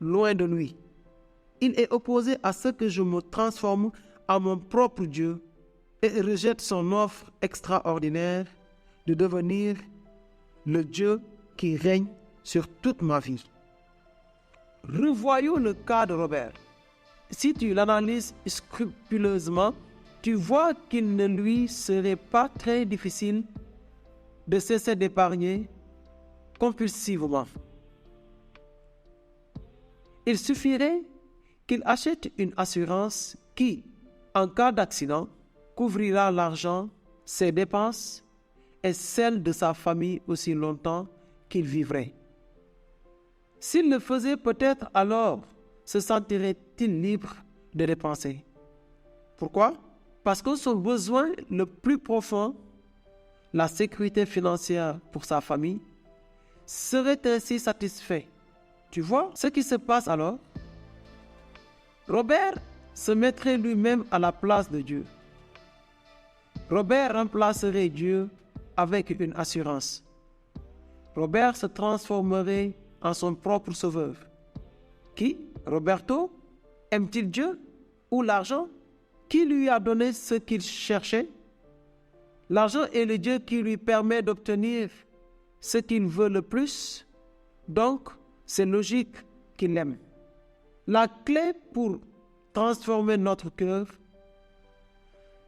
Loin de lui. Il est opposé à ce que je me transforme en mon propre Dieu et rejette son offre extraordinaire de devenir le Dieu qui règne sur toute ma vie. Revoyons le cas de Robert. Si tu l'analyses scrupuleusement, tu vois qu'il ne lui serait pas très difficile de cesser d'épargner compulsivement. Il suffirait qu'il achète une assurance qui, en cas d'accident, couvrira l'argent, ses dépenses et celles de sa famille aussi longtemps qu'il vivrait. S'il le faisait, peut-être alors se sentirait-il libre de dépenser. Pourquoi? Parce que son besoin le plus profond, la sécurité financière pour sa famille, serait ainsi satisfait. Tu vois ce qui se passe alors? Robert se mettrait lui-même à la place de Dieu. Robert remplacerait Dieu avec une assurance. Robert se transformerait en son propre sauveur. Qui? Roberto? Aime-t-il Dieu ou l'argent? Qui lui a donné ce qu'il cherchait? L'argent est le Dieu qui lui permet d'obtenir ce qu'il veut le plus. Donc, c'est logique qu'il l'aime. La clé pour transformer notre cœur,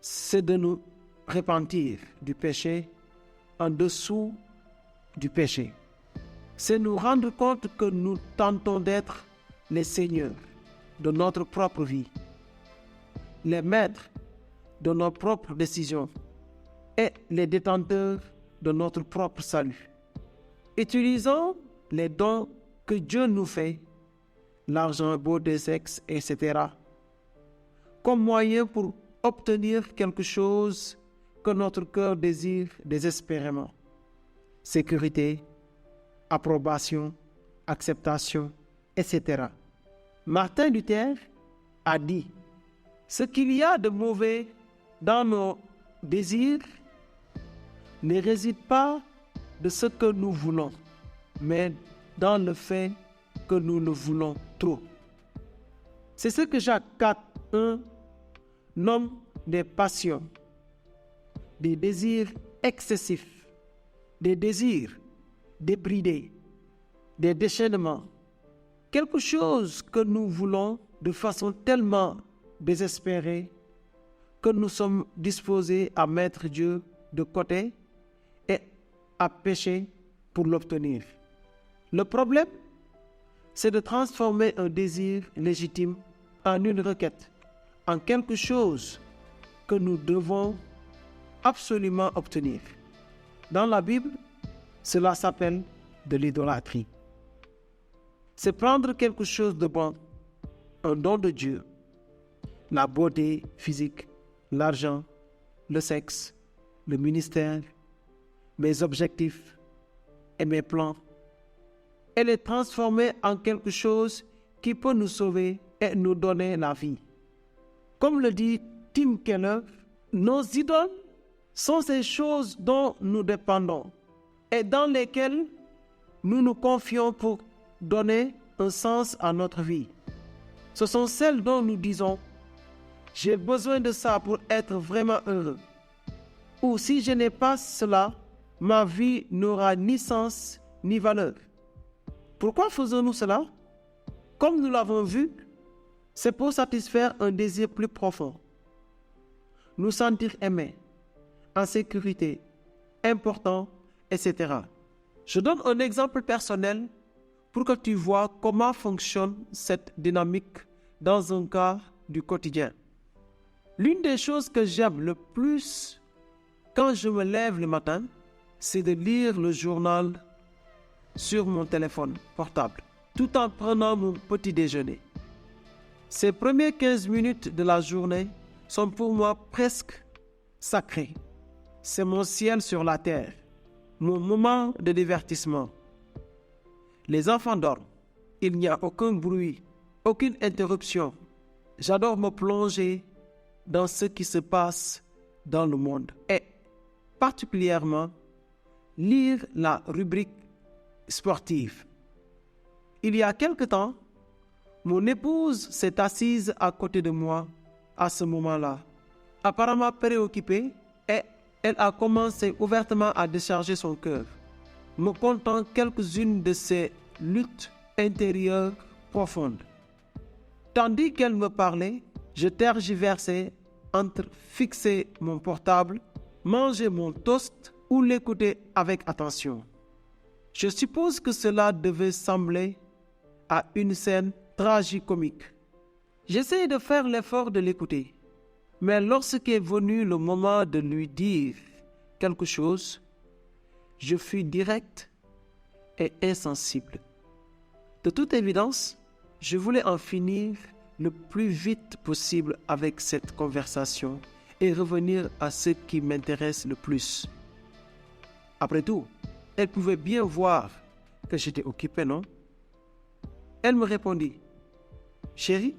c'est de nous repentir du péché en dessous du péché. C'est nous rendre compte que nous tentons d'être les seigneurs de notre propre vie, les maîtres de nos propres décisions et les détenteurs de notre propre salut. Utilisons les dons que Dieu nous fait, l'argent, beauté, sexe, etc., comme moyen pour obtenir quelque chose que notre cœur désire désespérément. Sécurité, approbation, acceptation, etc. Martin Luther a dit: ce qu'il y a de mauvais dans nos désirs ne réside pas de ce que nous voulons, mais dans le fait que nous le voulons trop. C'est ce que Jacques 4:1 nomme des passions, des désirs excessifs, des désirs débridés, des déchaînements, quelque chose que nous voulons de façon tellement désespérée que nous sommes disposés à mettre Dieu de côté et à pécher pour l'obtenir. Le problème, c'est de transformer un désir légitime en une requête, en quelque chose que nous devons absolument obtenir. Dans la Bible, cela s'appelle de l'idolâtrie. C'est prendre quelque chose de bon, un don de Dieu, la beauté physique, l'argent, le sexe, le ministère, mes objectifs et mes plans, et les transformer en quelque chose qui peut nous sauver et nous donner la vie. Comme le dit Tim Keller, nos idoles sont ces choses dont nous dépendons et dans lesquelles nous nous confions pour donner un sens à notre vie. Ce sont celles dont nous disons: j'ai besoin de ça pour être vraiment heureux. Ou si je n'ai pas cela, ma vie n'aura ni sens ni valeur. Pourquoi faisons-nous cela? Comme nous l'avons vu, c'est pour satisfaire un désir plus profond. Nous sentir aimés, en sécurité, importants, etc. Je donne un exemple personnel pour que tu vois comment fonctionne cette dynamique dans un cas du quotidien. L'une des choses que j'aime le plus quand je me lève le matin, c'est de lire le journal sur mon téléphone portable, tout en prenant mon petit déjeuner. Ces premières 15 minutes de la journée sont pour moi presque sacrées. C'est mon ciel sur la terre, mon moment de divertissement. Les enfants dorment, il n'y a aucun bruit, aucune interruption. J'adore me plonger dans ce qui se passe dans le monde et particulièrement lire la rubrique sportive. Il y a quelque temps, mon épouse s'est assise à côté de moi à ce moment-là. Apparemment préoccupée, et elle a commencé ouvertement à décharger son cœur, me contant quelques-unes de ses luttes intérieures profondes. Tandis qu'elle me parlait, je tergiversais entre fixer mon portable, manger mon toast ou l'écouter avec attention. Je suppose que cela devait sembler à une scène tragicomique. J'essayais de faire l'effort de l'écouter, mais lorsqu'est venu le moment de lui dire quelque chose, je fus direct et insensible. De toute évidence, je voulais en finir le plus vite possible avec cette conversation et revenir à ce qui m'intéresse le plus. Après tout, elle pouvait bien voir que j'étais occupé, non? Elle me répondit, « Chérie,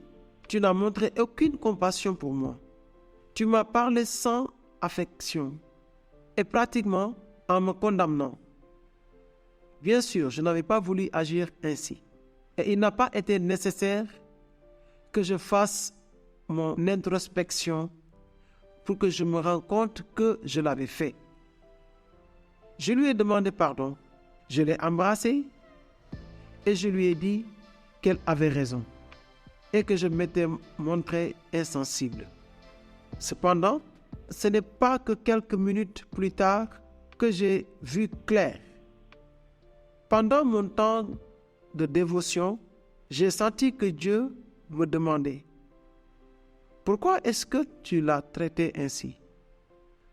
tu n'as montré aucune compassion pour moi. Tu m'as parlé sans affection et pratiquement en me condamnant. Bien sûr, je n'avais pas voulu agir ainsi. Et il n'a pas été nécessaire que je fasse mon introspection pour que je me rende compte que je l'avais fait. Je lui ai demandé pardon, je l'ai embrassée et je lui ai dit qu'elle avait raison et que je m'étais montré insensible. Cependant, ce n'est pas que quelques minutes plus tard que j'ai vu clair. Pendant mon temps de dévotion, j'ai senti que Dieu me demandait « Pourquoi est-ce que tu l'as traité ainsi?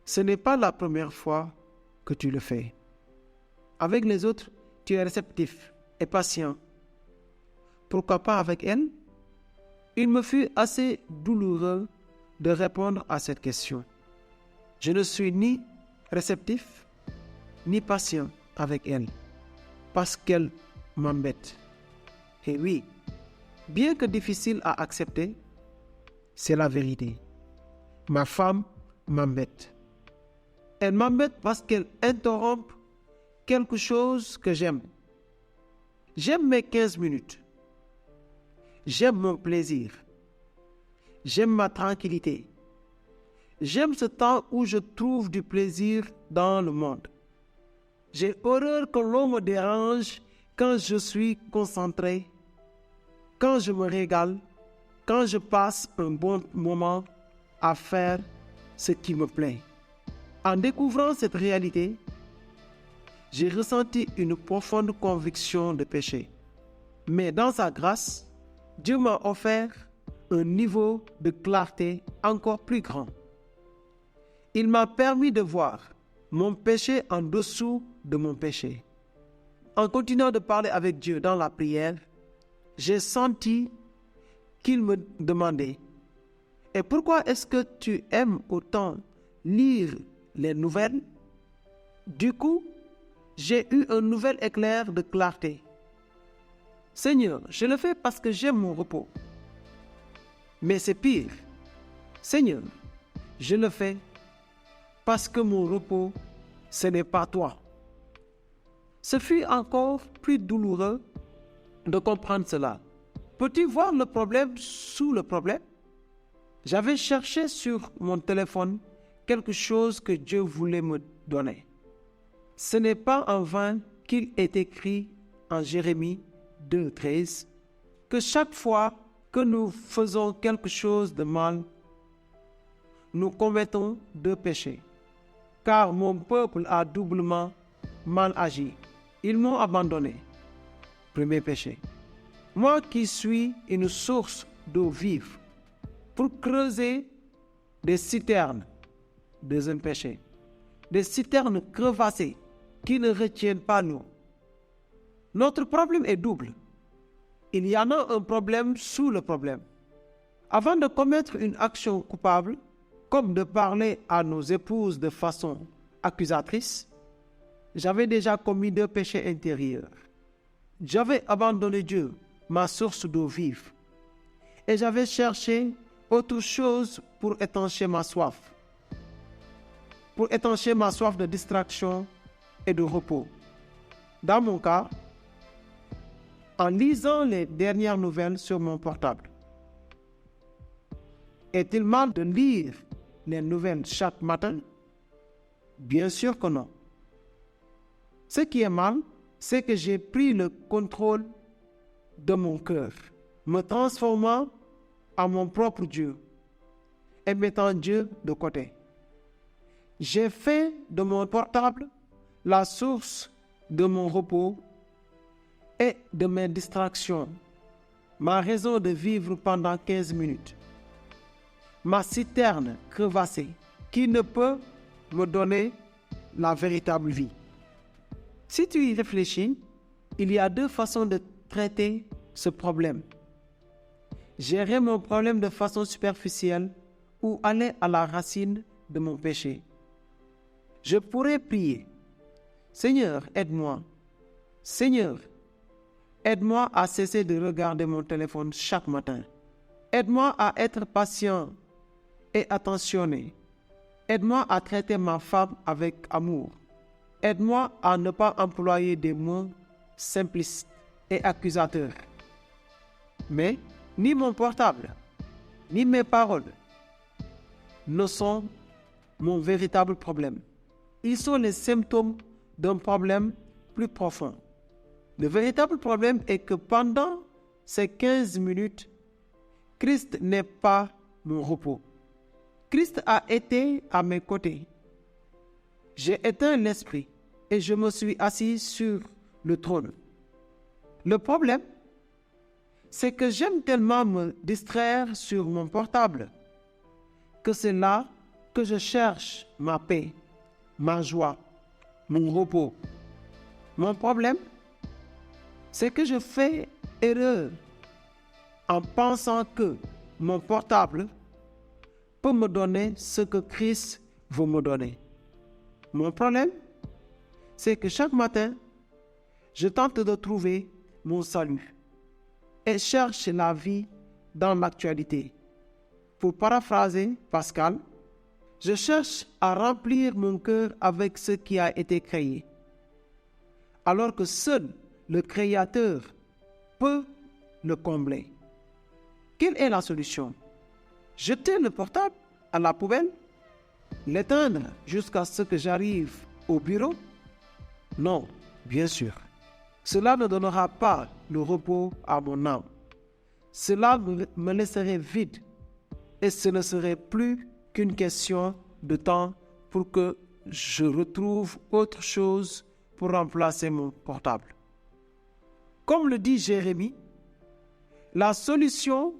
Ce n'est pas la première fois que tu le fais. Avec les autres, tu es réceptif et patient. Pourquoi pas avec elle? » Il me fut assez douloureux de répondre à cette question. Je ne suis ni réceptif ni patient avec elle parce qu'elle m'embête. Et oui, bien que difficile à accepter, c'est la vérité. Ma femme m'embête. Elle m'embête parce qu'elle interrompt quelque chose que j'aime. J'aime mes 15 minutes. J'aime mon plaisir. J'aime ma tranquillité. J'aime ce temps où je trouve du plaisir dans le monde. J'ai horreur que l'on me dérange quand je suis concentré, quand je me régale, quand je passe un bon moment à faire ce qui me plaît. En découvrant cette réalité, j'ai ressenti une profonde conviction de péché. Mais dans sa grâce, Dieu m'a offert un niveau de clarté encore plus grand. Il m'a permis de voir mon péché en dessous de mon péché. En continuant de parler avec Dieu dans la prière, j'ai senti qu'il me demandait « Et pourquoi est-ce que tu aimes autant lire les nouvelles ?» Du coup, j'ai eu un nouvel éclair de clarté. « Seigneur, je le fais parce que j'aime mon repos. » Mais c'est pire. « Seigneur, je le fais parce que mon repos, ce n'est pas toi. » Ce fut encore plus douloureux de comprendre cela. Peux-tu voir le problème sous le problème? J'avais cherché sur mon téléphone quelque chose que Dieu voulait me donner. Ce n'est pas en vain qu'il est écrit en Jérémie 2:13 que chaque fois que nous faisons quelque chose de mal, nous commettons 2 péchés. Car mon peuple a doublement mal agi. Ils m'ont abandonné. Premier péché. Moi qui suis une source d'eau vive, pour creuser des citernes. Deuxième péché. Des citernes crevassées qui ne retiennent pas l'eau. Notre problème est double. Il y en a un problème sous le problème. Avant de commettre une action coupable, comme de parler à nos épouses de façon accusatrice, j'avais déjà commis 2 péchés intérieurs. J'avais abandonné Dieu, ma source d'eau vive, et j'avais cherché autre chose pour étancher ma soif. Pour étancher ma soif de distraction et de repos. Dans mon cas, en lisant les dernières nouvelles sur mon portable. Est-il mal de lire les nouvelles chaque matin? Bien sûr que non. Ce qui est mal, c'est que j'ai pris le contrôle de mon cœur, me transformant en mon propre Dieu et mettant Dieu de côté. J'ai fait de mon portable la source de mon repos et de mes distractions, ma raison de vivre pendant 15 minutes, ma citerne crevassée qui ne peut me donner la véritable vie. Si tu y réfléchis, il y a deux façons de traiter ce problème. Gérer mon problème de façon superficielle ou aller à la racine de mon péché. Je pourrais prier. Seigneur, aide-moi. Seigneur, aide-moi à cesser de regarder mon téléphone chaque matin. Aide-moi à être patient et attentionné. Aide-moi à traiter ma femme avec amour. Aide-moi à ne pas employer des mots simplistes et accusateurs. Mais ni mon portable, ni mes paroles ne sont mon véritable problème. Ils sont les symptômes d'un problème plus profond. Le véritable problème est que pendant ces 15 minutes, Christ n'est pas mon repos. Christ a été à mes côtés. J'ai éteint l'esprit et je me suis assis sur le trône. Le problème, c'est que j'aime tellement me distraire sur mon portable que c'est là que je cherche ma paix, ma joie, mon repos. Mon problème, c'est que je fais erreur en pensant que mon portable peut me donner ce que Christ veut me donner. Mon problème, c'est que chaque matin, je tente de trouver mon salut et cherche la vie dans l'actualité. Pour paraphraser Pascal, je cherche à remplir mon cœur avec ce qui a été créé, alors que seul le Créateur peut le combler. Quelle est la solution? Jeter le portable à la poubelle? L'éteindre jusqu'à ce que j'arrive au bureau? Non, bien sûr. Cela ne donnera pas le repos à mon âme. Cela me laisserait vide et ce ne serait plus qu'une question de temps pour que je retrouve autre chose pour remplacer mon portable. Comme le dit Jérémie, la solution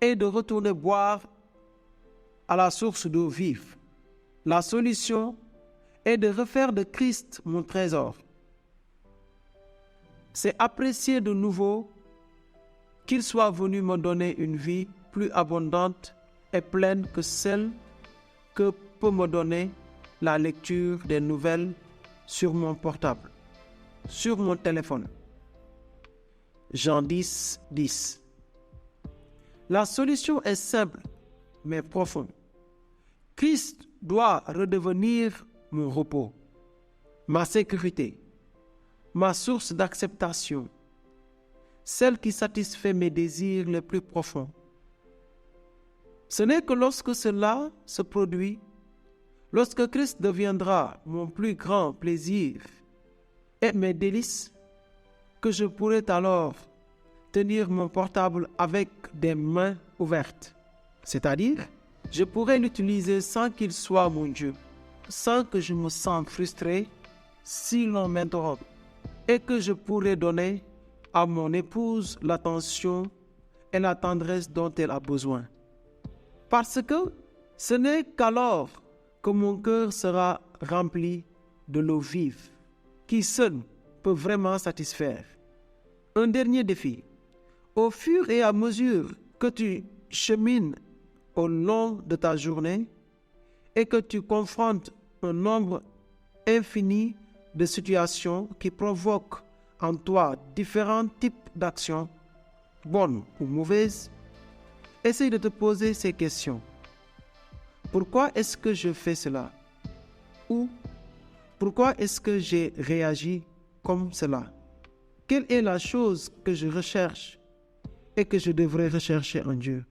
est de retourner boire à la source d'eau vive. La solution est de refaire de Christ mon trésor. C'est apprécier de nouveau qu'il soit venu me donner une vie plus abondante et pleine que celle que peut me donner la lecture des nouvelles sur mon portable, sur mon téléphone. Jean 10, 10. La solution est simple, mais profonde. Christ doit redevenir mon repos, ma sécurité, ma source d'acceptation, celle qui satisfait mes désirs les plus profonds. Ce n'est que lorsque cela se produit, lorsque Christ deviendra mon plus grand plaisir et mes délices, que je pourrai alors tenir mon portable avec des mains ouvertes. C'est-à-dire, je pourrai l'utiliser sans qu'il soit mon Dieu, sans que je me sente frustré si l'on m'interrompt, et que je pourrai donner à mon épouse l'attention et la tendresse dont elle a besoin. Parce que ce n'est qu'alors que mon cœur sera rempli de l'eau vive, qui seule peut vraiment satisfaire. Un dernier défi. Au fur et à mesure que tu chemines au long de ta journée et que tu confrontes un nombre infini de situations qui provoquent en toi différents types d'actions, bonnes ou mauvaises, essaye de te poser ces questions. Pourquoi est-ce que je fais cela? Ou pourquoi est-ce que j'ai réagi comme cela? Quelle est la chose que je recherche et que je devrais rechercher en Dieu?